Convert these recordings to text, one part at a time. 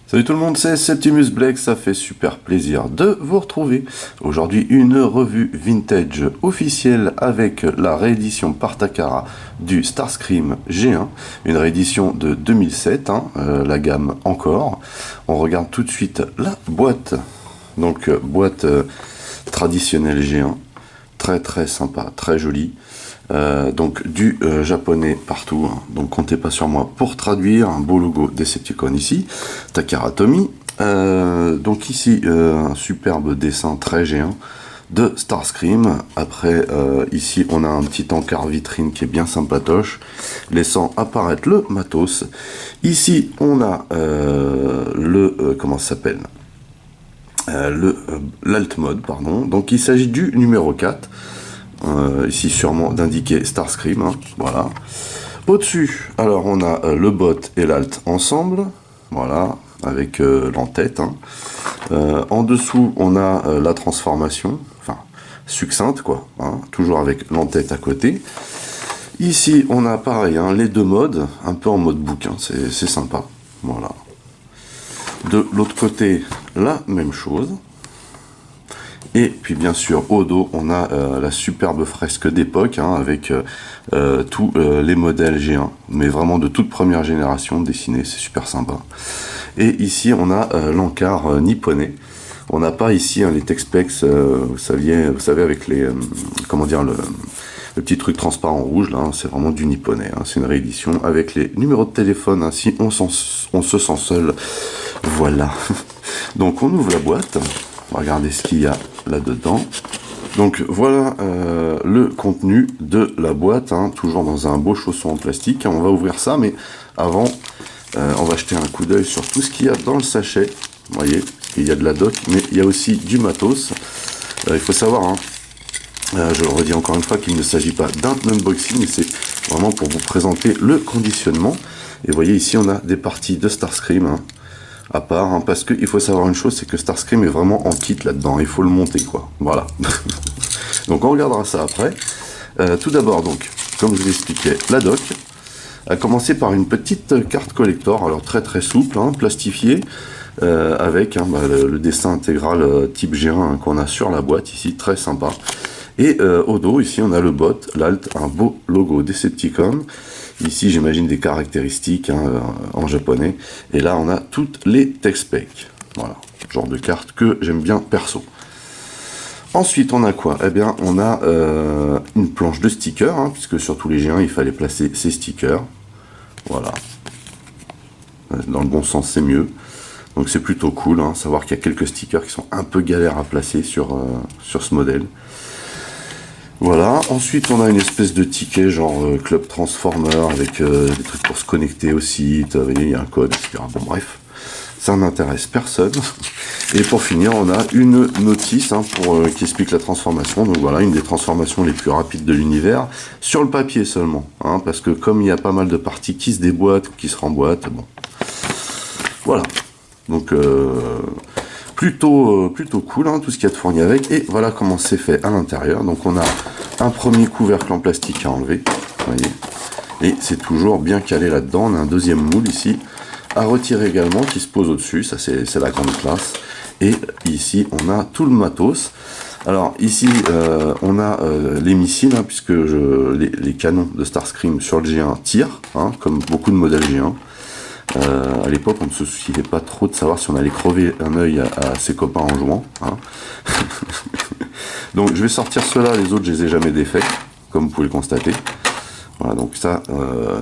Salut tout le monde, c'est Septimus Black, ça fait super plaisir de vous retrouver. Aujourd'hui, une revue vintage officielle avec la réédition par Takara du Starscream G1, une réédition de 2007, la gamme encore. On regarde tout de suite la boîte, donc boîte traditionnelle G1, très sympa, très jolie. Donc du japonais partout, donc comptez pas sur moi pour traduire. Un beau logo Decepticon ici, Takara Tomy. Donc ici un superbe dessin très géant de Starscream. Après ici on a un petit encart vitrine qui est bien sympatoche, laissant apparaître le matos. Ici on a comment ça s'appelle, l'alt mode, pardon. Donc il s'agit du numéro 4. Ici sûrement d'indiquer Starscream, voilà. Au-dessus, alors on a le bot et l'alt ensemble, voilà, avec l'entête. En dessous, on a la transformation, enfin succincte quoi, toujours avec l'entête à côté. Ici, on a pareil, les deux modes, un peu en mode bouquin, c'est sympa, voilà. De l'autre côté, la même chose. Et puis bien sûr au dos on a la superbe fresque d'époque avec tous les modèles G1, mais vraiment de toute première génération dessinés, c'est super sympa. Et ici on a l'encart nipponais. On n'a pas ici les Texpex, vous savez avec les comment dire le petit truc transparent rouge là, c'est vraiment du nipponais. C'est une réédition avec les numéros de téléphone. Si on se sent seul, voilà. Donc on ouvre la boîte. On va regarder ce qu'il y a là-dedans. Donc voilà le contenu de la boîte, toujours dans un beau chausson en plastique. On va ouvrir ça, mais avant, on va jeter un coup d'œil sur tout ce qu'il y a dans le sachet. Vous voyez, il y a de la doc, mais il y a aussi du matos. Il faut savoir, je le redis encore une fois, qu'il ne s'agit pas d'un unboxing, c'est vraiment pour vous présenter le conditionnement. Et vous voyez, ici, on a des parties de Starscream, à part, parce qu'il faut savoir une chose, c'est que Starscream est vraiment en kit là-dedans, il faut le monter quoi, voilà. Donc on regardera ça après. Tout d'abord donc, comme je vous l'expliquais, la doc, a commencé par une petite carte collector, alors très souple, plastifiée, avec le dessin intégral type G1 qu'on a sur la boîte ici, très sympa. Et au dos, ici, on a le bot, l'alt, un beau logo Decepticon. Ici, j'imagine des caractéristiques en japonais. Et là, on a toutes les Texpex. Voilà, genre de carte que j'aime bien perso. Ensuite, on a quoi? Eh bien, on a une planche de stickers, puisque sur tous les G1, il fallait placer ces stickers. Voilà. Dans le bon sens, c'est mieux. Donc c'est plutôt cool, savoir qu'il y a quelques stickers qui sont un peu galères à placer sur ce modèle. Voilà, ensuite on a une espèce de ticket genre Club Transformer avec des trucs pour se connecter au site, vous voyez, il y a un code, etc. Bon bref, ça n'intéresse personne. Et pour finir, on a une notice qui explique la transformation. Donc voilà, une des transformations les plus rapides de l'univers, sur le papier seulement, parce que comme il y a pas mal de parties qui se déboîtent ou qui se remboîtent, bon. Voilà, donc plutôt cool, tout ce qu'il y a de fourni avec. Et voilà comment c'est fait à l'intérieur. Donc on a un premier couvercle en plastique à enlever, vous voyez, et c'est toujours bien calé là-dedans. On a un deuxième moule ici à retirer également qui se pose au-dessus, ça c'est la grande classe. Et ici on a tout le matos. Alors ici on a les missiles, puisque les canons de Starscream sur le G1 tirent, comme beaucoup de modèles G1. À l'époque, on ne se souciait pas trop de savoir si on allait crever un œil à ses copains en jouant. Donc je vais sortir ceux-là, les autres je les ai jamais défaits, comme vous pouvez le constater. Voilà, donc ça,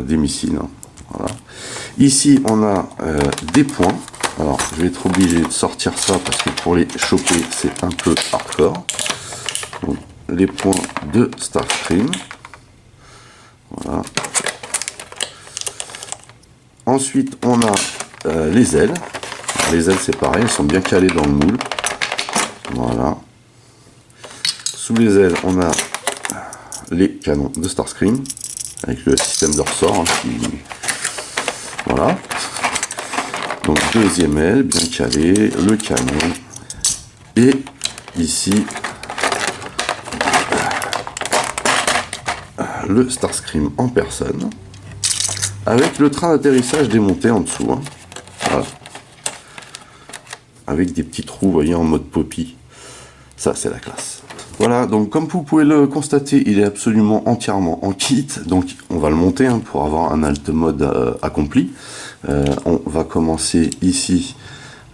des missiles. Voilà. Ici, on a des points. Alors, je vais être obligé de sortir ça parce que pour les choper, c'est un peu hardcore. Donc, les points de Starscream. Voilà. Ensuite, on a les ailes. Alors, les ailes, c'est pareil, elles sont bien calées dans le moule. Voilà. Sous les ailes, on a les canons de Starscream, avec le système de ressort. Voilà. Donc, deuxième aile, bien calée, le canon. Et ici, le Starscream en personne. Avec le train d'atterrissage démonté en dessous. Voilà. avec des petits trous, vous voyez, en mode poppy. Ça, c'est la classe. Voilà, donc comme vous pouvez le constater, il est absolument entièrement en kit. Donc on va le monter hein, pour avoir un alt mode accompli. On va commencer ici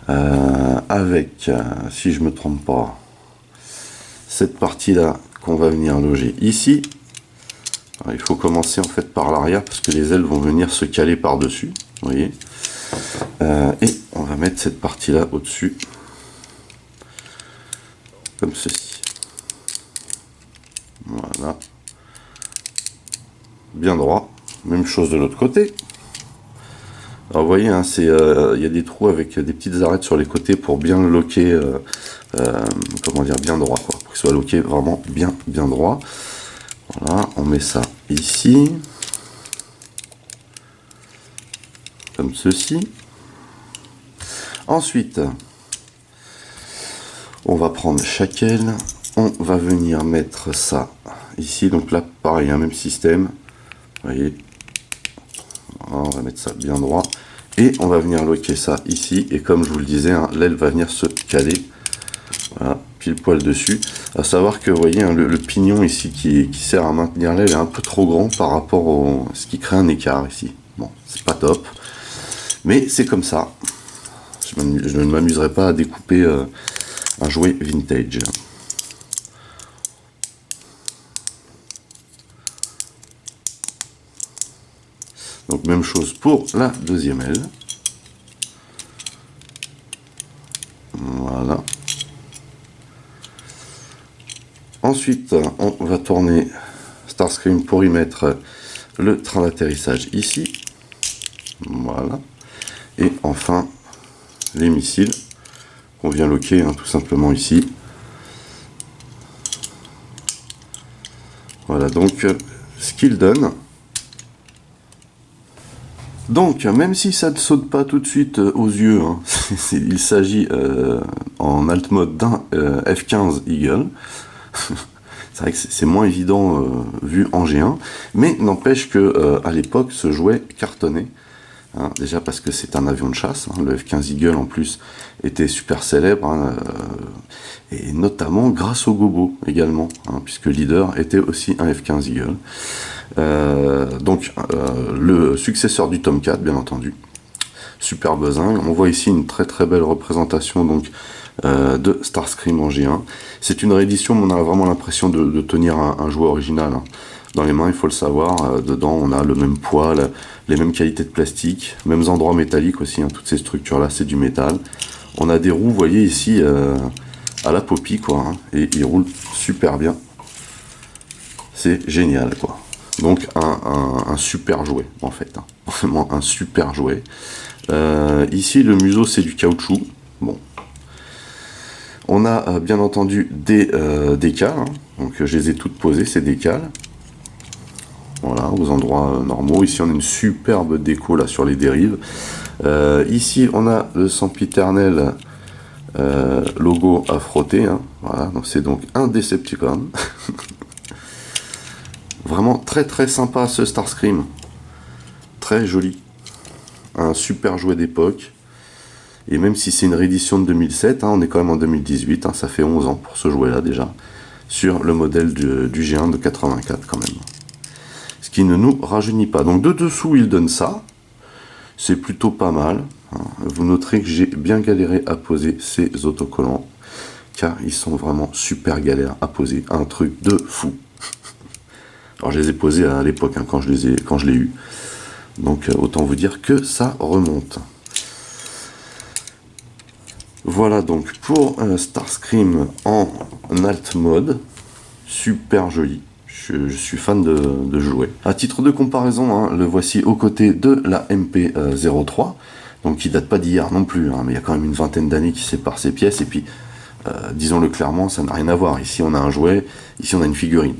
avec, si je me trompe pas, cette partie-là qu'on va venir loger ici. Alors, il faut commencer en fait par l'arrière parce que les ailes vont venir se caler par-dessus. Vous voyez. Et on va mettre cette partie-là au-dessus. Comme ceci. Voilà. Bien droit. Même chose de l'autre côté. Alors vous voyez, hein, il y a des trous avec des petites arêtes sur les côtés pour bien le loquer, comment dire, bien droit, quoi, pour qu'il soit loqué vraiment bien droit. Voilà, on met ça ici. Comme ceci. Ensuite, on va prendre chaque aile. On va venir mettre ça ici. Donc là, pareil, un même système. Vous voyez. On va mettre ça bien droit. Et on va venir loquer ça ici. Et comme je vous le disais, hein, l'aile va venir se caler. Voilà, pile poil dessus. À savoir que vous voyez, hein, le pignon ici qui sert à maintenir l'aile est un peu trop grand par rapport au ce qui crée un écart ici. Bon, c'est pas top. Mais c'est comme ça. Je ne m'amuserai pas à découper un jouet vintage. Donc même chose pour la deuxième aile. Voilà. Ensuite, on va tourner Starscream pour y mettre le train d'atterrissage ici. Voilà. Et enfin, les missiles qu'on vient loquer hein, tout simplement ici. Voilà donc ce qu'il donne. Donc, même si ça ne saute pas tout de suite aux yeux, hein, il s'agit en alt mode d'un F-15 Eagle. C'est vrai que c'est moins évident vu en G1, mais n'empêche que à l'époque, ce jouet cartonnait. Hein, déjà parce que c'est un avion de chasse, hein, le F-15 Eagle en plus était super célèbre, hein, et notamment grâce au gobo également, hein, puisque Leader était aussi un F-15 Eagle. Donc le successeur du Tomcat, bien entendu. Super buzzingue. On voit ici une très très belle représentation donc de Starscream en G1. C'est une réédition, mais on a vraiment l'impression de tenir un jouet original. Hein. Dans les mains, il faut le savoir, dedans on a le même poids, les mêmes qualités de plastique, mêmes endroits métalliques aussi, hein. Toutes ces structures là c'est du métal. On a des roues, vous voyez ici, à la Poppy quoi, hein, et ils roulent super bien. C'est génial quoi. Donc un super jouet en fait, hein. Vraiment un super jouet. Ici le museau c'est du caoutchouc. Bon. On a bien entendu des décales, hein. Donc je les ai toutes posées ces décales. Voilà, aux endroits normaux. Ici on a une superbe déco là sur les dérives. Ici on a le sempiternel logo à frotter, hein. Voilà, donc c'est donc un Decepticon. Vraiment très très sympa ce Starscream. Très joli. Un super jouet d'époque. Et même si c'est une réédition de 2007, hein, on est quand même en 2018, hein, ça fait 11 ans pour ce jouet là déjà. Sur le modèle du G1 de 84 quand même. Ce qui ne nous rajeunit pas. Donc de dessous il donne ça. C'est plutôt pas mal. Hein. Vous noterez que j'ai bien galéré à poser ces autocollants. Car ils sont vraiment super galères à poser. Un truc de fou. Alors je les ai posés à l'époque hein, quand je l'ai eu. Donc autant vous dire que ça remonte. Voilà donc pour Starscream en alt mode. Super joli. Je suis fan de jouer. À titre de comparaison, hein, le voici aux côtés de la MP03. Donc qui date pas d'hier non plus. Hein, mais il y a quand même une vingtaine d'années qui séparent ces pièces. Et puis, disons-le clairement, ça n'a rien à voir. Ici on a un jouet, ici on a une figurine.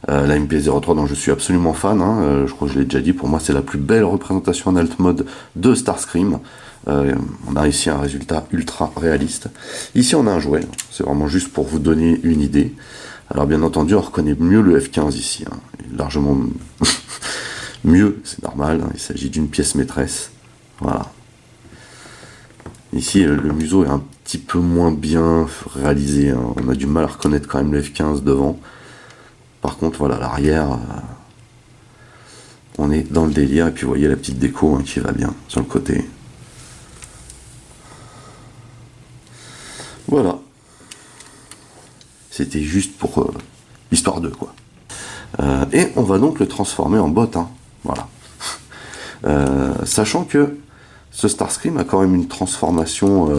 La MP03 dont je suis absolument fan, hein, je crois que je l'ai déjà dit, pour moi c'est la plus belle représentation en alt mode de Starscream. On a ici un résultat ultra réaliste. Ici on a un jouet, c'est vraiment juste pour vous donner une idée. Alors bien entendu on reconnaît mieux le F-15 ici, hein, largement mieux, c'est normal, hein, il s'agit d'une pièce maîtresse. Voilà. Ici le museau est un petit peu moins bien réalisé, hein. On a du mal à reconnaître quand même le F15 devant. Par contre, voilà, l'arrière, on est dans le délire. Et puis, vous voyez la petite déco, hein, qui va bien sur le côté. Voilà. C'était juste pour histoire de quoi. Et on va donc le transformer en bot, hein. Voilà. Sachant que ce Starscream a quand même une transformation,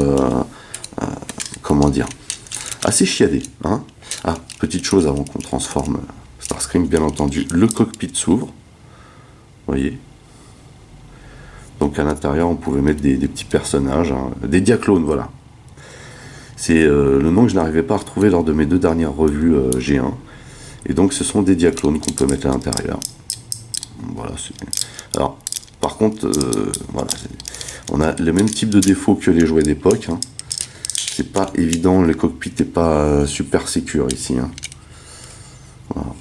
comment dire, assez chiadée, hein. Ah, petite chose avant qu'on transforme Starscream, bien entendu, le cockpit s'ouvre. Vous voyez. Donc à l'intérieur, on pouvait mettre des petits personnages, hein, des diaclones, voilà. C'est le nom que je n'arrivais pas à retrouver lors de mes 2 dernières revues G1. Et donc ce sont des diaclones qu'on peut mettre à l'intérieur. Voilà. Alors, par contre, voilà, on a le même type de défaut que les jouets d'époque, hein. C'est pas évident, le cockpit n'est pas super sécure ici, hein. Voilà.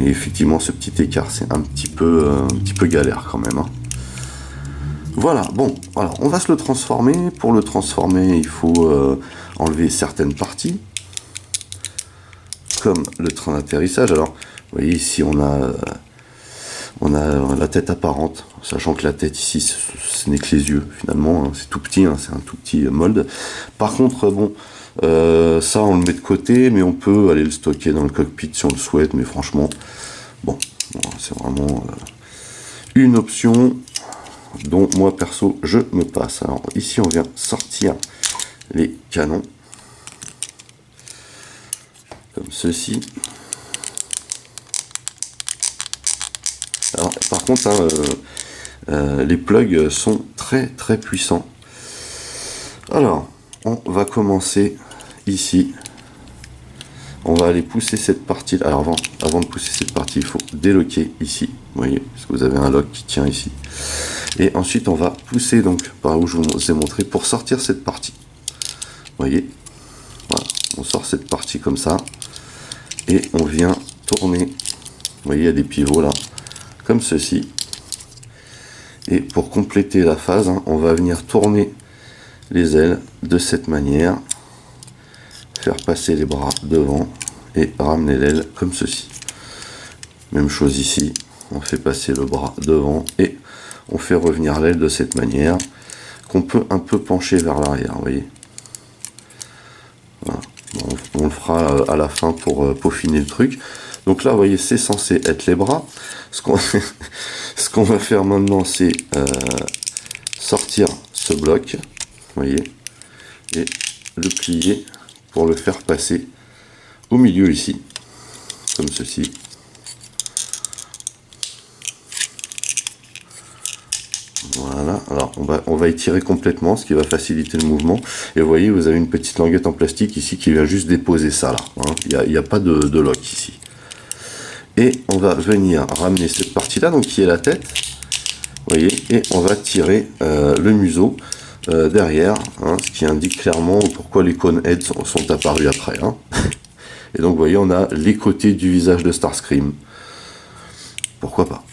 Et effectivement, ce petit écart, c'est un petit peu galère quand même, hein. Voilà, bon, alors on va se le transformer. Pour le transformer, il faut enlever certaines parties, comme le train d'atterrissage. Alors, vous voyez ici, on a la tête apparente, sachant que la tête ici, ce n'est que les yeux, finalement, hein. C'est tout petit, hein, c'est un tout petit mold. Par contre, bon, ça, on le met de côté, mais on peut aller le stocker dans le cockpit si on le souhaite, mais franchement, bon c'est vraiment une option dont moi perso je me passe. Alors ici on vient sortir les canons comme ceci. Alors par contre, hein, les plugs sont très puissants. Alors on va commencer ici. On va aller pousser cette partie. Alors avant de pousser cette partie, il faut déloquer ici. Vous voyez, parce que vous avez un lock qui tient ici. Et ensuite, on va pousser donc par où je vous ai montré pour sortir cette partie. Vous voyez, voilà, on sort cette partie comme ça. Et on vient tourner. Vous voyez, il y a des pivots là, comme ceci. Et pour compléter la phase, hein, on va venir tourner les ailes de cette manière. Faire passer les bras devant et ramener l'aile comme ceci. Même chose ici, on fait passer le bras devant et on fait revenir l'aile de cette manière qu'on peut un peu pencher vers l'arrière, vous voyez. Voilà. Bon, on le fera à la fin pour peaufiner le truc. Donc là, vous voyez, c'est censé être les bras. Ce qu'on va faire maintenant, c'est sortir ce bloc, vous voyez, et le plier pour le faire passer au milieu ici, comme ceci. Voilà, alors on va étirer complètement, ce qui va faciliter le mouvement. Et vous voyez, vous avez une petite languette en plastique ici qui vient juste déposer ça là, hein. Il n'y a pas de lock ici. Et on va venir ramener cette partie-là, donc qui est la tête, vous voyez, et on va tirer le museau derrière, hein, ce qui indique clairement pourquoi les cone heads sont apparus après, hein. Et donc vous voyez, on a les côtés du visage de Starscream. Pourquoi pas.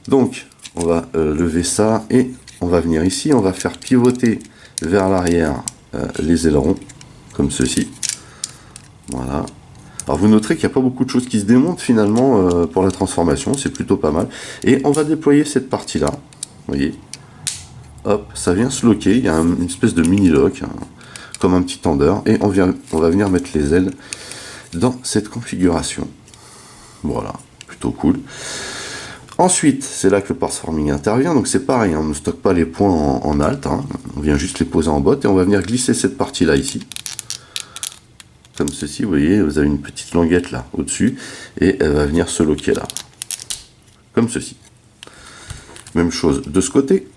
Donc on va lever ça et on va venir ici, on va faire pivoter vers l'arrière les ailerons, comme ceci. Voilà. Alors vous noterez qu'il n'y a pas beaucoup de choses qui se démontent finalement pour la transformation, c'est plutôt pas mal. Et on va déployer cette partie-là, vous voyez. Hop, ça vient se locker, il y a une espèce de mini-lock, hein, comme un petit tendeur, et on va venir mettre les ailes dans cette configuration. Voilà, plutôt cool. Ensuite, c'est là que le parse forming intervient, donc c'est pareil, hein, on ne stocke pas les points en alt, hein, on vient juste les poser en bot, et on va venir glisser cette partie-là ici. Comme ceci, vous voyez, vous avez une petite languette là, au-dessus, et elle va venir se loquer là. Comme ceci. Même chose de ce côté.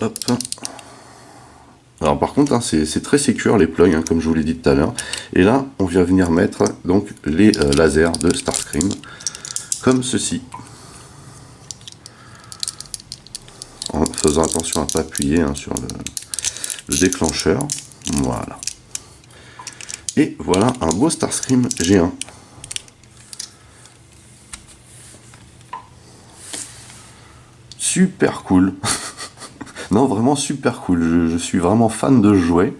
Hop. Alors par contre, hein, c'est très sécure les plugs, hein, comme je vous l'ai dit tout à l'heure. Et là, on vient venir mettre donc les lasers de Starscream, comme ceci. En faisant attention à ne pas appuyer, hein, sur le déclencheur. Voilà. Et voilà un beau Starscream G1. super cool. Non, vraiment super cool. Je suis vraiment fan de ce jouet.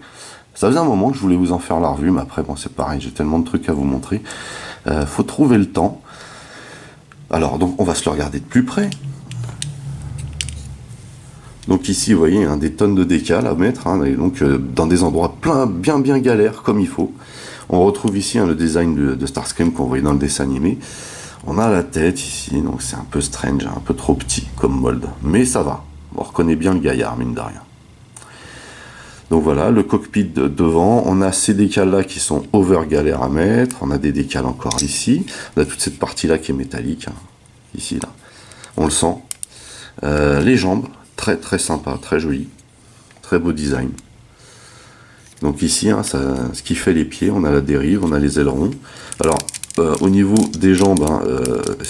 Ça faisait un moment que je voulais vous en faire la revue, mais après, bon, c'est pareil, j'ai tellement de trucs à vous montrer. Faut trouver le temps. Alors, donc, on va se le regarder de plus près. Donc ici, vous voyez, hein, des tonnes de décals à mettre, hein, et donc dans des endroits bien galères, comme il faut. On retrouve ici hein, le design de Starscream qu'on voyait dans le dessin animé. On a la tête ici, donc c'est un peu strange, un peu trop petit comme mold. Mais ça va, on reconnaît bien le gaillard, mine de rien. Donc voilà, le cockpit devant, on a ces décals-là qui sont over galère à mettre, on a des décals encore ici, on a toute cette partie-là qui est métallique, hein, ici, là. On le sent. Les jambes, très sympa, très joli, très beau design. Donc ici, hein, ce qui fait les pieds, on a la dérive, on a les ailerons. Alors, au niveau des jambes,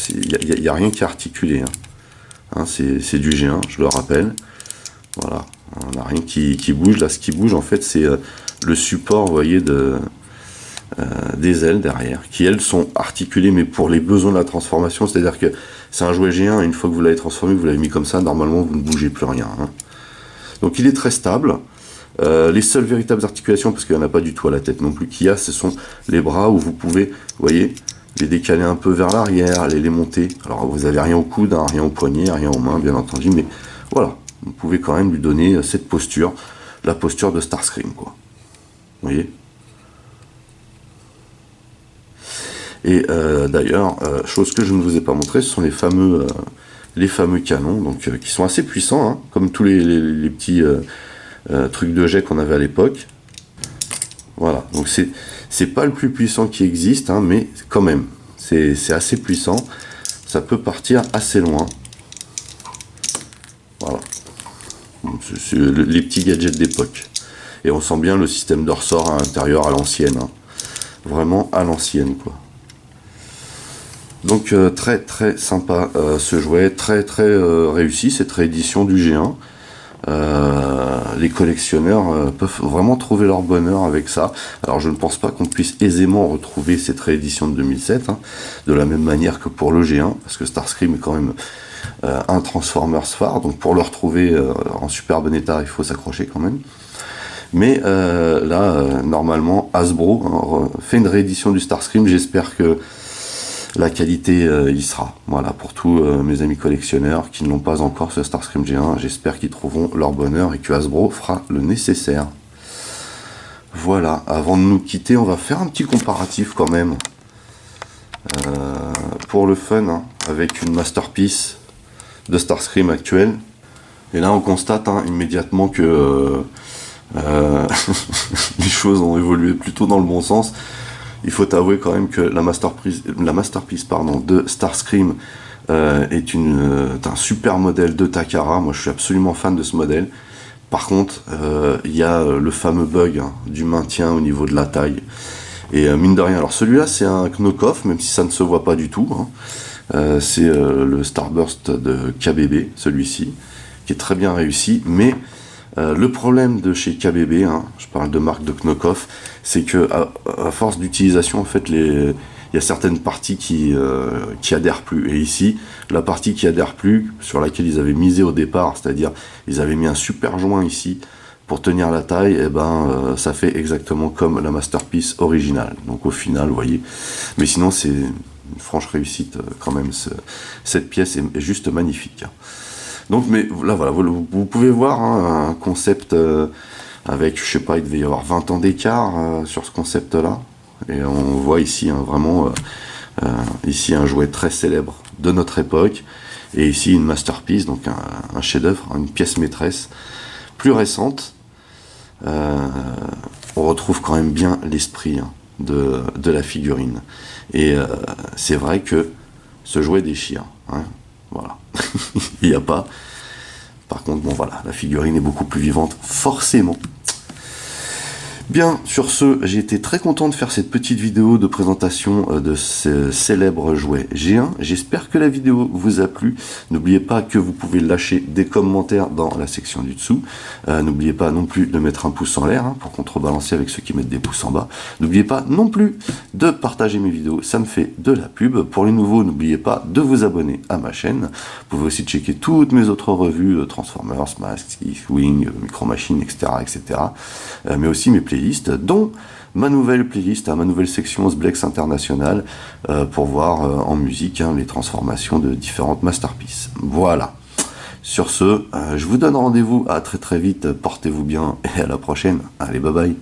il n'y a rien qui est articulé. Hein, c'est du G1, je le rappelle. Voilà, on n'a rien qui bouge. Là, ce qui bouge, en fait, c'est le support, vous voyez, des ailes derrière, qui, elles, sont articulées, mais pour les besoins de la transformation. C'est-à-dire que c'est un jouet G1, et une fois que vous l'avez transformé, vous l'avez mis comme ça, normalement, vous ne bougez plus rien. Hein. Donc, il est très stable. Les seules véritables articulations, parce qu'il n'y en a pas du tout à la tête non plus, qu'il y a, ce sont les bras où vous pouvez, vous voyez, les décaler un peu vers l'arrière, les monter. Alors vous n'avez rien au coude, hein, rien au poignet, rien aux mains, bien entendu, mais voilà, vous pouvez quand même lui donner cette posture, la posture de Starscream, quoi. Vous voyez. Et d'ailleurs, chose que je ne vous ai pas montré, ce sont les fameux canons, donc qui sont assez puissants, hein, comme tous les petits truc de jet qu'on avait à l'époque. Voilà, donc c'est pas le plus puissant qui existe, hein, mais quand même, c'est assez puissant. Ça peut partir assez loin. Voilà. C'est les petits gadgets d'époque. Et on sent bien le système de ressort à l'intérieur à l'ancienne. Hein. Vraiment à l'ancienne, quoi. Donc très sympa ce jouet, très réussi cette réédition du G1. Les collectionneurs peuvent vraiment trouver leur bonheur avec ça. Alors je ne pense pas qu'on puisse aisément retrouver cette réédition de 2007, hein, de la même manière que pour le G1, parce que Starscream est quand même un Transformers phare, donc pour le retrouver en super bon état, il faut s'accrocher quand même. Mais là, normalement, Hasbro fait une réédition du Starscream, j'espère que la qualité y sera. Voilà, pour tous mes amis collectionneurs qui ne l'ont pas encore ce Starscream G1, j'espère qu'ils trouveront leur bonheur et que Hasbro fera le nécessaire. Voilà, avant de nous quitter, on va faire un petit comparatif quand même. Pour le fun, hein, avec une masterpiece de Starscream actuelle. Et là, on constate immédiatement que les choses ont évolué plutôt dans le bon sens. Il faut avouer quand même que la masterpiece de Starscream est un super modèle de Takara. Moi, je suis absolument fan de ce modèle. Par contre, il y a le fameux bug du maintien au niveau de la taille. Et mine de rien, alors celui-là, c'est un knock-off, même si ça ne se voit pas du tout. C'est le Starburst de KBB, celui-ci, qui est très bien réussi. Mais le problème de chez KBB, je parle de marque de knock-off, c'est que à force d'utilisation, en fait, il y a certaines parties qui adhèrent plus. Et ici, la partie qui adhère plus, sur laquelle ils avaient misé au départ, c'est-à-dire ils avaient mis un super joint ici pour tenir la taille, et ça fait exactement comme la masterpiece originale. Donc au final, vous voyez. Mais sinon, c'est une franche réussite quand même. Cette pièce est juste magnifique. Donc, mais là, voilà, vous pouvez voir un concept avec, je sais pas, il devait y avoir 20 ans d'écart sur ce concept-là. Et on voit ici vraiment ici un jouet très célèbre de notre époque. Et ici une masterpiece, donc un chef-d'œuvre, une pièce maîtresse plus récente. On retrouve quand même bien l'esprit de la figurine. Et c'est vrai que ce jouet déchire. Voilà. Il n'y a pas. Par contre, bon voilà, la figurine est beaucoup plus vivante, forcément. Bien, sur ce, j'ai été très content de faire cette petite vidéo de présentation de ce célèbre jouet G1. J'espère que la vidéo vous a plu. N'oubliez pas que vous pouvez lâcher des commentaires dans la section du dessous. N'oubliez pas non plus de mettre un pouce en l'air pour contrebalancer avec ceux qui mettent des pouces en bas. N'oubliez pas non plus de partager mes vidéos, ça me fait de la pub. Pour les nouveaux, n'oubliez pas de vous abonner à ma chaîne. Vous pouvez aussi checker toutes mes autres revues, Transformers, Mask, Wing, Micro Machines, etc. etc. Mais aussi mes playlists, dont ma nouvelle playlist, ma nouvelle section Sblex International, pour voir en musique les transformations de différentes masterpieces. Voilà. Sur ce, je vous donne rendez-vous à très très vite, portez-vous bien et à la prochaine. Allez, bye bye.